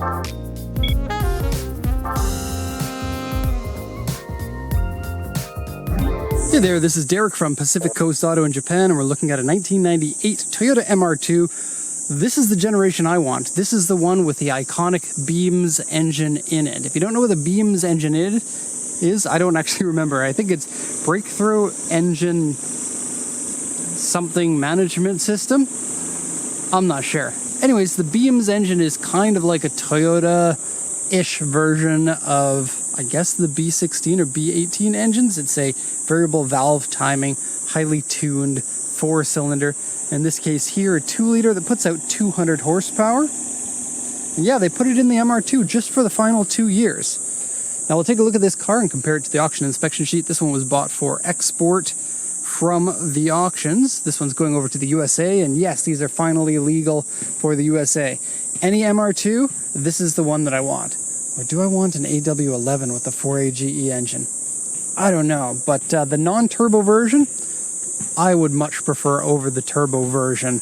Hey there, this is Derek from Pacific Coast Auto in Japan, and we're looking at a 1998 Toyota MR2. This is the generation I want. This is the one with the iconic Beams engine in it. If you don't know what the Beams engine is, I don't actually remember. I think it's Breakthrough Engine something management system. I'm not sure. Anyways, the Beams engine is kind of like a Toyota-ish version of, I guess, the B16 or B18 engines. It's a variable valve timing, highly tuned 4-cylinder. In this case here, a 2-liter that puts out 200 horsepower. And yeah, they put it in the MR2 just for the final 2 years. Now we'll take a look at this car and compare it to the auction inspection sheet. This one was bought for export from the auctions. This one's going over to the USA, and yes, these are finally legal for the USA. Any MR2, this is the one that I want. Or do I want an AW11 with the 4AGE engine? I don't know, but the non-turbo version, I would much prefer over the turbo version,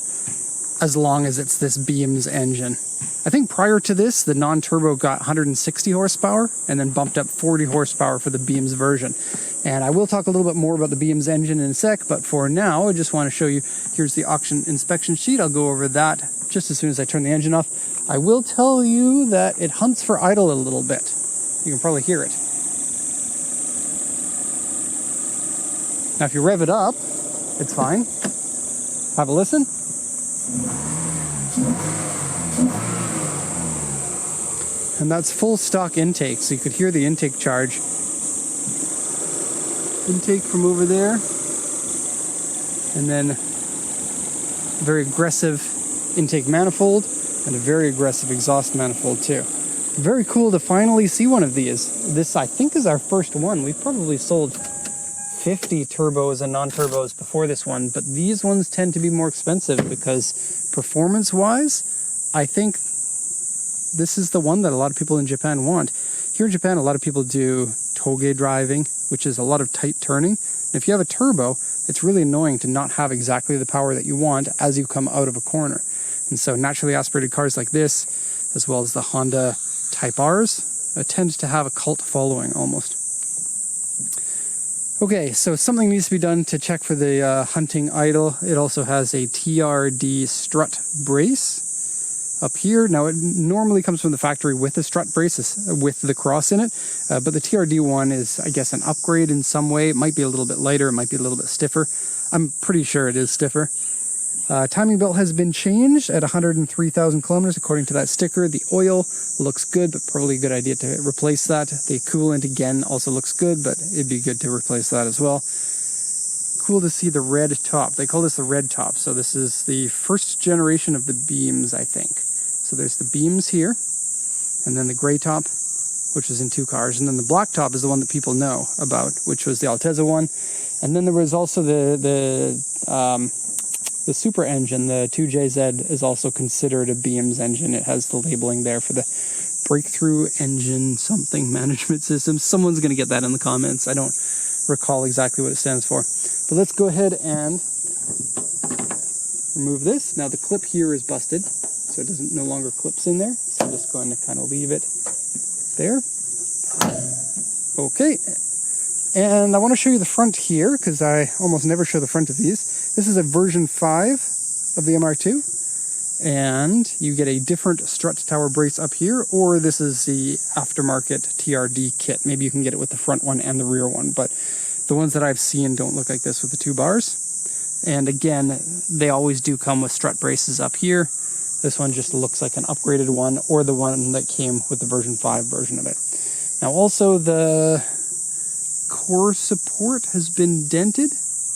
as long as it's this Beams engine. I think prior to this, the non-turbo got 160 horsepower, and then bumped up 40 horsepower for the Beams version. And I will talk a little bit more about the Beams engine in a sec, but for now, I just want to show you, here's the auction inspection sheet. I'll go over that just as soon as I turn the engine off. I will tell you that it hunts for idle a little bit. You can probably hear it. Now if you rev it up, it's fine. Have a listen. And that's full stock intake, so you could hear the intake charge. Intake from over there. And then very aggressive intake manifold and a very aggressive exhaust manifold too. Very cool to finally see one of these. This, I think, is our first one. We've probably sold 50 turbos and non-turbos before this one, but these ones tend to be more expensive because performance-wise, I think this is the one that a lot of people in Japan want. Here in Japan, a lot of people do toge driving, which is a lot of tight turning. And if you have a turbo, it's really annoying to not have exactly the power that you want as you come out of a corner. And so naturally aspirated cars like this, as well as the Honda Type Rs, tend to have a cult following almost. Okay, so something needs to be done to check for the hunting idle. It also has a TRD strut brace up here. Now it normally comes from the factory with a strut brace with the cross in it, but the TRD one is, I guess, an upgrade in some way. It might be a little bit lighter, it might be a little bit stiffer. I'm pretty sure it is stiffer. Timing belt has been changed at 103,000 kilometers according to that sticker. The oil looks good, but probably a good idea to replace that. The coolant again also looks good, but it'd be good to replace that as well. Cool to see the red top. They call this the red top. So this is the first generation of the Beams, I think. So there's the Beams here, and then the gray top, which is in 2 cars, and then the black top is the one that people know about, which was the Altezza one. And then there was also the Super engine, the 2JZ, is also considered a Beams engine. It has the labeling there for the Breakthrough Engine something management system. Someone's going to get that in the comments. I don't recall exactly what it stands for. But let's go ahead and remove this. Now the clip here is busted, so it no longer clips in there. So I'm just going to kind of leave it there. Okay. And I want to show you the front here, because I almost never show the front of these. This is a version 5 of the MR2, and you get a different strut tower brace up here, or this is the aftermarket TRD kit. Maybe you can get it with the front one and the rear one, but the ones that I've seen don't look like this with the 2 bars. And again, they always do come with strut braces up here. This one just looks like an upgraded one, or the one that came with the version 5 version of it. Now also the core support has been dented,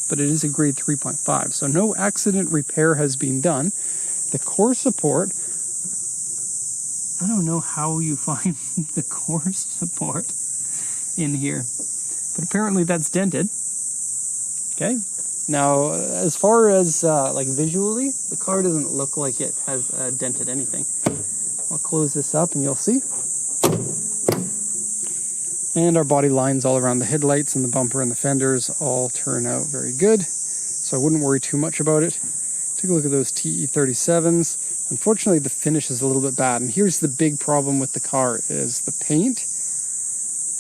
but it is a grade 3.5, so no accident repair has been done. The core support, I don't know how you find the core support in here, but apparently that's dented. Okay, now as far as like visually, the car doesn't look like it has dented anything. I'll close this up and you'll see. And our body lines all around the headlights and the bumper and the fenders all turn out very good. So I wouldn't worry too much about it. Take a look at those TE37s. Unfortunately, the finish is a little bit bad. And here's the big problem with the car is the paint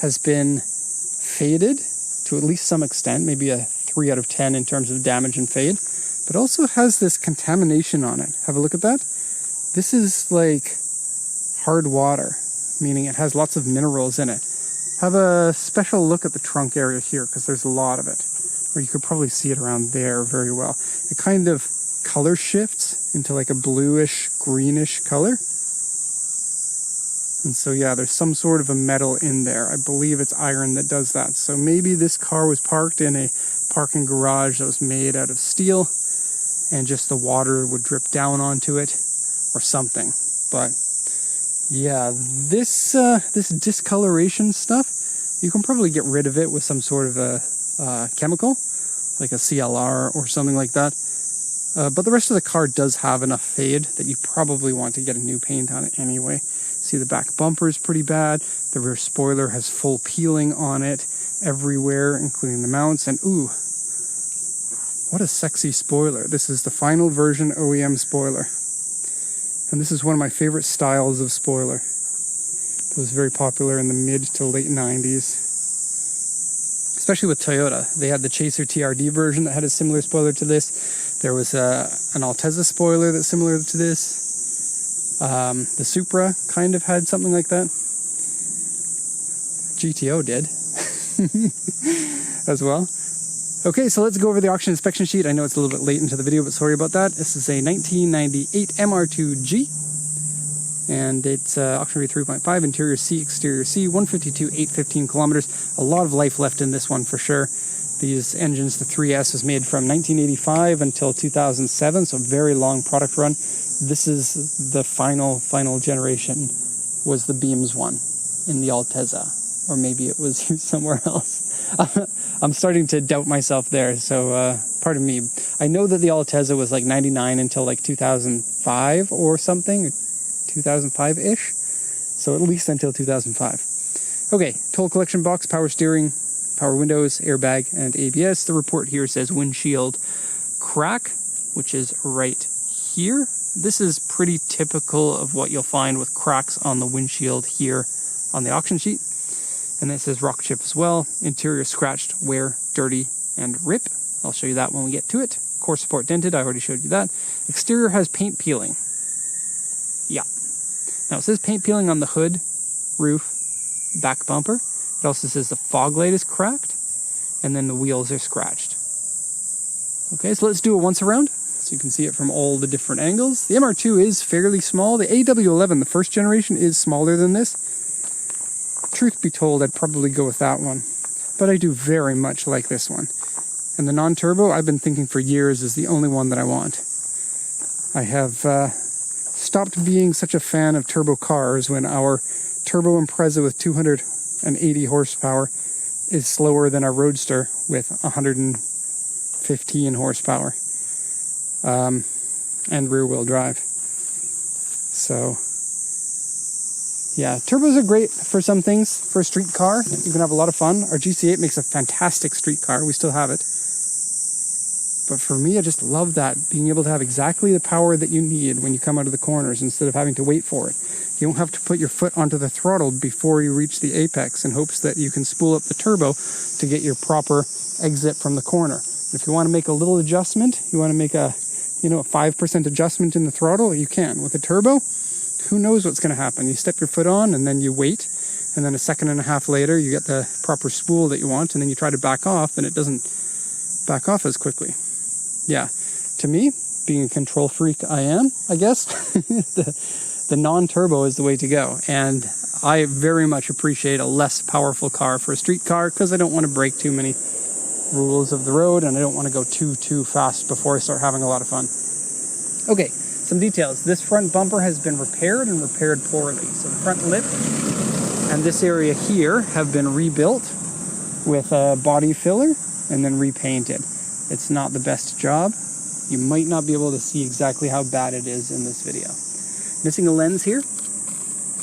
has been faded to at least some extent, maybe a 3 out of 10 in terms of damage and fade, but also has this contamination on it. Have a look at that. This is like hard water, meaning it has lots of minerals in it. Have a special look at the trunk area here because there's a lot of it. Or you could probably see it around there very well. It kind of color shifts into like a bluish, greenish color. And so yeah, there's some sort of a metal in there. I believe it's iron that does that. So maybe this car was parked in a parking garage that was made out of steel and just the water would drip down onto it or something. But yeah, this discoloration stuff, you can probably get rid of it with some sort of a chemical, like a CLR or something like that. But the rest of the car does have enough fade that you probably want to get a new paint on it anyway. See, the back bumper is pretty bad. The rear spoiler has full peeling on it everywhere, including the mounts. And ooh, what a sexy spoiler. This is the final version OEM spoiler. And this is one of my favorite styles of spoiler. It was very popular in the mid to late 90s. Especially with Toyota. They had the Chaser TRD version that had a similar spoiler to this. There was an Altezza spoiler that's similar to this. The Supra kind of had something like that. GTO did as well. Okay, so let's go over the auction inspection sheet. I know it's a little bit late into the video, but sorry about that. This is a 1998 MR2G, and it's auction rate 3.5, interior C, exterior C, 152, 815 kilometers. A lot of life left in this one for sure. These engines, the 3S, was made from 1985 until 2007, so very long product run. This is the final generation, was the Beams one in the Altezza, or maybe it was used somewhere else. I'm starting to doubt myself there, so pardon me. I know that the Altezza was like 99 until like 2005 or something, 2005-ish, so at least until 2005. Okay, toll collection box, power steering, power windows, airbag, and ABS. The report here says windshield crack, which is right here. This is pretty typical of what you'll find with cracks on the windshield here on the auction sheet. And then it says rock chip as well. Interior scratched, wear, dirty, and rip. I'll show you that when we get to it. Core support dented, I already showed you that. Exterior has paint peeling. Yeah. Now it says paint peeling on the hood, roof, back bumper. It also says the fog light is cracked, and then the wheels are scratched. Okay, so let's do a once around, so you can see it from all the different angles. The MR2 is fairly small. The AW11, the first generation, is smaller than this. Truth be told, I'd probably go with that one, but I do very much like this one. And the non-turbo, I've been thinking for years, is the only one that I want. I have stopped being such a fan of turbo cars when our turbo Impreza with 280 horsepower is slower than our Roadster with 115 horsepower and rear-wheel drive. So yeah, turbos are great for some things. For a street car, you can have a lot of fun. Our GC8 makes a fantastic street car. We still have it. But for me, I just love that, being able to have exactly the power that you need when you come out of the corners instead of having to wait for it. You don't have to put your foot onto the throttle before you reach the apex in hopes that you can spool up the turbo to get your proper exit from the corner. If you want to make a little adjustment, you want to make a 5% adjustment in the throttle, you can. With a turbo, who knows what's going to happen? You step your foot on and then you wait, and then a second and a half later you get the proper spool that you want, and then you try to back off and it doesn't back off as quickly. Yeah, to me, being a control freak I am, I guess, the non-turbo is the way to go. And I very much appreciate a less powerful car for a street car because I don't want to break too many rules of the road, and I don't want to go too fast before I start having a lot of fun. Okay, some details. This front bumper has been repaired and repaired poorly. So the front lip and this area here have been rebuilt with a body filler and then repainted. It's not the best job. You might not be able to see exactly how bad it is in this video. Missing a lens here.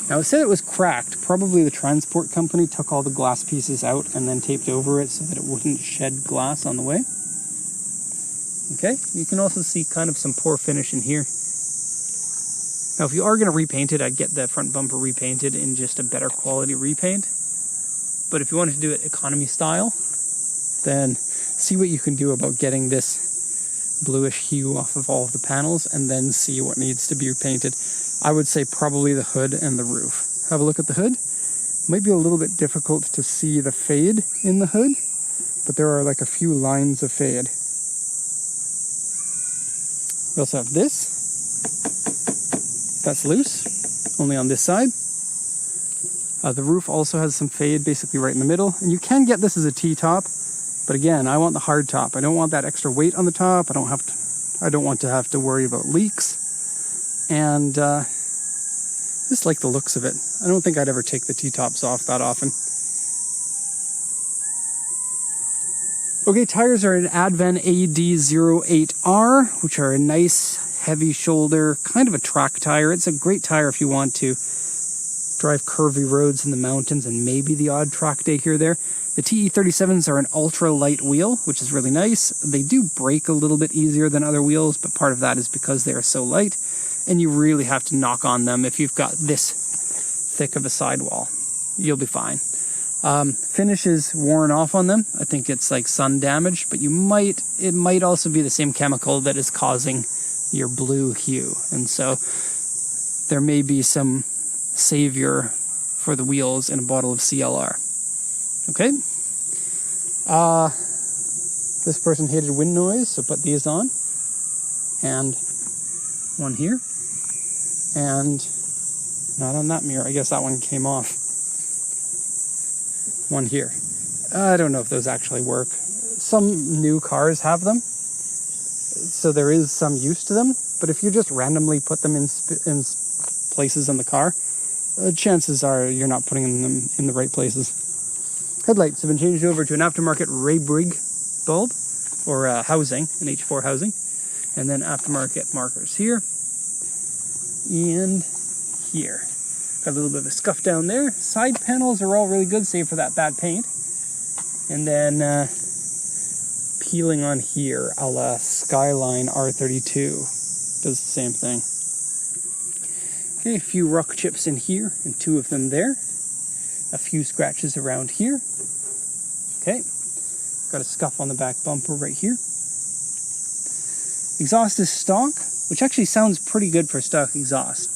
Now it said it was cracked. Probably the transport company took all the glass pieces out and then taped over it so that it wouldn't shed glass on the way. Okay, you can also see kind of some poor finish in here. Now, if you are going to repaint it, I'd get the front bumper repainted in just a better quality repaint. But if you wanted to do it economy style, then see what you can do about getting this bluish hue off of all of the panels, and then see what needs to be repainted. I would say probably the hood and the roof. Have a look at the hood. Might be a little bit difficult to see the fade in the hood, but there are like a few lines of fade. We also have this. That's loose, only on this side. The roof also has some fade basically right in the middle, and you can get this as a T-top, but again, I want the hard top. I don't want that extra weight on the top. I don't want to have to worry about leaks, and just like the looks of it. I don't think I'd ever take the T-tops off that often. Okay, tires are an Advan AD08R, which are a nice heavy shoulder, kind of a track tire. It's a great tire if you want to drive curvy roads in the mountains and maybe the odd track day here or there. The TE37s are an ultra light wheel, which is really nice. They do break a little bit easier than other wheels, but part of that is because they are so light, and you really have to knock on them if you've got this thick of a sidewall. You'll be fine. Finish is worn off on them. I think it's like sun damage, but it might also be the same chemical that is causing your blue hue, and so there may be some savior for the wheels in a bottle of CLR. Okay. This person hated wind noise, so put these on, and one here, and not on that mirror. I guess that one came off. One here. I don't know if those actually work. Some new cars have them, so there is some use to them, but if you just randomly put them in places on the car, chances are you're not putting them in the right places. Headlights have been changed over to an aftermarket Ray-Brig bulb, or housing, an H4 housing, and then aftermarket markers here and here. Got a little bit of a scuff down there. Side panels are all really good, save for that bad paint. And then peeling on here, a la Skyline R32. Does the same thing. Okay, a few rock chips in here, and 2 of them there. A few scratches around here. Okay, got a scuff on the back bumper right here. Exhaust is stock, which actually sounds pretty good for stock exhaust.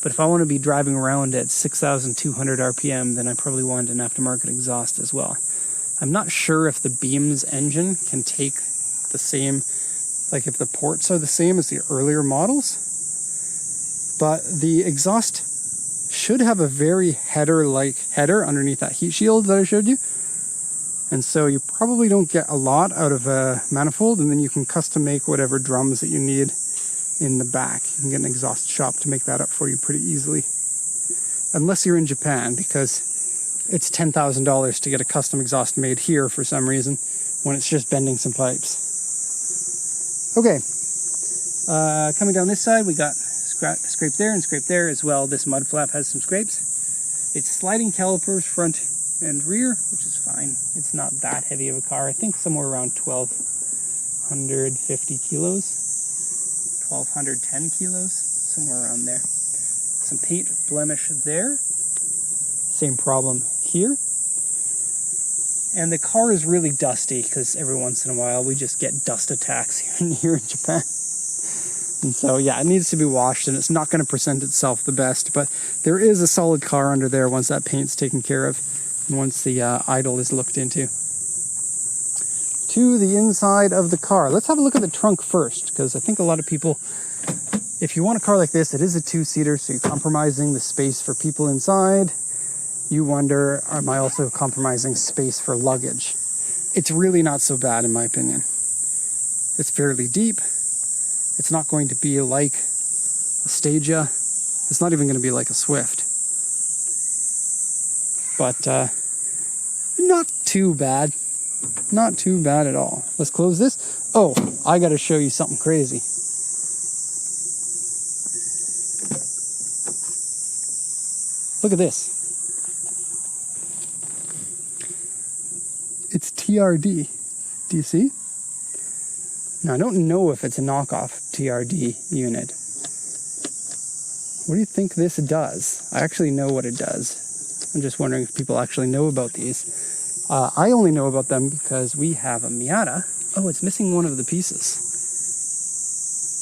But if I want to be driving around at 6,200 RPM, then I probably want an aftermarket exhaust as well. I'm not sure if the Beams engine can take the same, like if the ports are the same as the earlier models. But the exhaust should have a very header-like header underneath that heat shield that I showed you. And so you probably don't get a lot out of a manifold, and then you can custom make whatever drums that you need in the back. You can get an exhaust shop to make that up for you pretty easily. Unless you're in Japan, because it's $10,000 to get a custom exhaust made here for some reason, when it's just bending some pipes. Okay, coming down this side, we got scrape there and scrape there as well. This mud flap has some scrapes. It's sliding calipers front and rear, which is fine. It's not that heavy of a car. I think somewhere around 1,250 kilos. 1,210 kilos, somewhere around there. Some paint blemish there. Same problem here. And the car is really dusty because every once in a while we just get dust attacks here in Japan. And so yeah, it needs to be washed, and it's not going to present itself the best, but there is a solid car under there once that paint's taken care of, and once the idle is looked into. To the inside of the car. Let's have a look at the trunk first, because I think a lot of people, if you want a car like this, it is a 2-seater, so you're compromising the space for people inside. You wonder, am I also compromising space for luggage? It's really not so bad in my opinion. It's fairly deep. It's not going to be like a Stagia. It's not even going to be like a Swift. But not too bad. Not too bad at all. Let's close this. Oh, I got to show you something crazy. Look at this. It's TRD. Do you see? Now, I don't know if it's a knockoff TRD unit. What do you think this does? I actually know what it does. I'm just wondering if people actually know about these. I only know about them because we have a Miata. Oh, it's missing one of the pieces.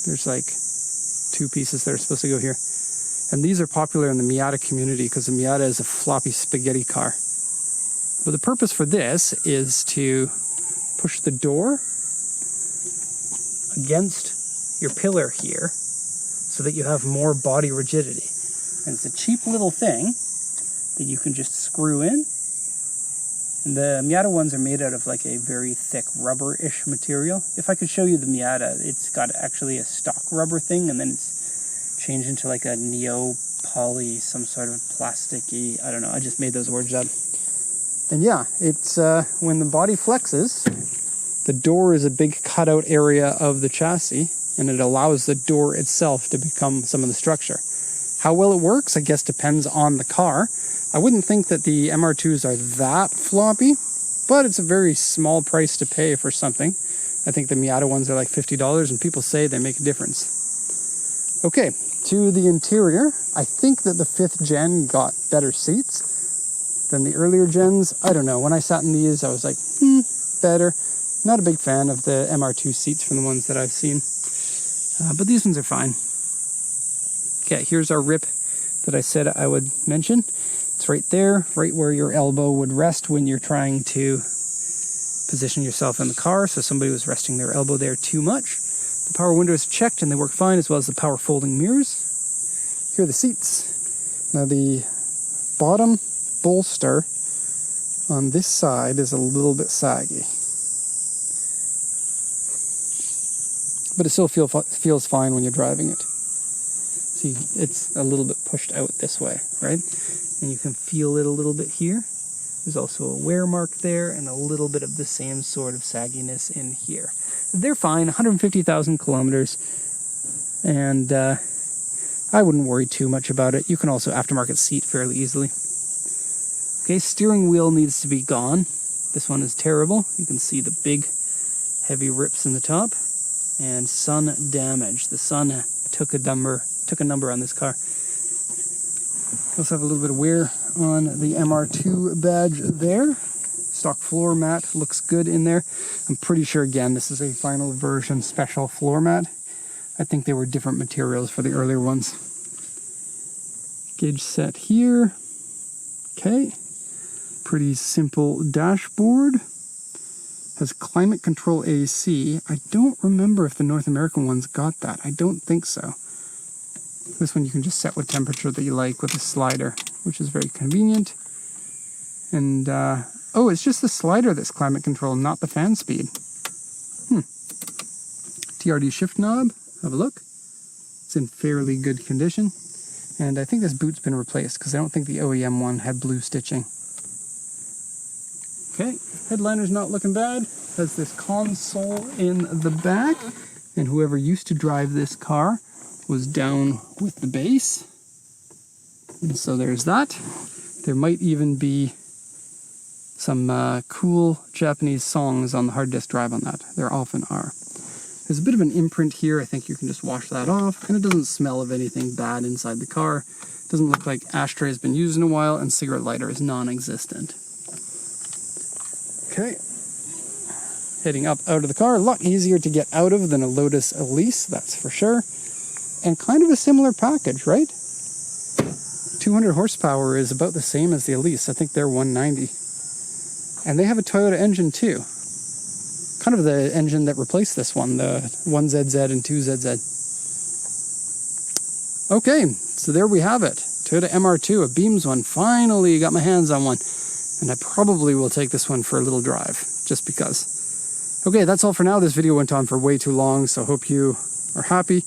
There's like 2 pieces that are supposed to go here. And these are popular in the Miata community because the Miata is a floppy spaghetti car. But the purpose for this is to push the door against your pillar here so that you have more body rigidity. And it's a cheap little thing that you can just screw in. And the Miata ones are made out of like a very thick rubber-ish material. If I could show you the Miata, it's got actually a stock rubber thing, and then it's changed into like a neo-poly, some sort of plasticky, I don't know, I just made those words up. And yeah, it's when the body flexes, the door is a big cutout area of the chassis, and it allows the door itself to become some of the structure. How well it works, I guess, depends on the car. I wouldn't think that the MR2s are that floppy, but it's a very small price to pay for something. I think the Miata ones are like $50, and people say they make a difference. Okay, to the interior, I think that the 5th gen got better seats than the earlier gens. I don't know, when I sat in these, I was like, better. Not a big fan of the MR2 seats from the ones that I've seen, but these ones are fine. Okay, here's our rip that I said I would mention. It's right there, right where your elbow would rest when you're trying to position yourself in the car. So somebody was resting their elbow there too much. The power windows are checked and they work fine, as well as the power folding mirrors. Here are the seats. Now the bottom bolster on this side is a little bit saggy, but it still feels fine when you're driving it. See, it's a little bit pushed out this way, right? And you can feel it a little bit here. There's also a wear mark there and a little bit of the same sort of sagginess in here. They're fine, 150,000 kilometers, and I wouldn't worry too much about it. You can also aftermarket seat fairly easily. Okay, steering wheel needs to be gone. This one is terrible. You can see the big, heavy rips in the top, and sun damage. The sun took a number on this car. Also have a little bit of wear on the MR2 badge there. Stock floor mat looks good in there. I'm pretty sure, again, this is a final version special floor mat. I think they were different materials for the earlier ones. Gauge set here. Okay. Pretty simple dashboard. Has climate control AC. I don't remember if the North American ones got that. I don't think so. This one you can just set what temperature that you like with a slider, which is very convenient. And, oh, it's just the slider that's climate control, not the fan speed. TRD shift knob, have a look. It's in fairly good condition. And I think this boot's been replaced because I don't think the OEM one had blue stitching. Okay, headliner's not looking bad. Has this console in the back. And whoever used to drive this car was down with the bass. And so there's that. There might even be some cool Japanese songs on the hard disk drive on that. There often are. There's a bit of an imprint here. I think you can just wash that off. And it doesn't smell of anything bad inside the car. It doesn't look like ashtray has been used in a while, and cigarette lighter is non-existent. Okay. Heading up out of the car. A lot easier to get out of than a Lotus Elise, that's for sure. And kind of a similar package, right? 200 horsepower is about the same as the Elise. I think they're 190. And they have a Toyota engine too. Kind of the engine that replaced this one, the 1ZZ and 2ZZ. Okay, so there we have it. Toyota MR2, a Beams one. Finally got my hands on one. And I probably will take this one for a little drive, just because. Okay, that's all for now. This video went on for way too long, so I hope you are happy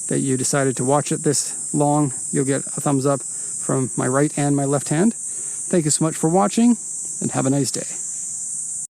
that you decided to watch it this long. You'll get a thumbs up from my right and my left hand. Thank you so much for watching, and have a nice day.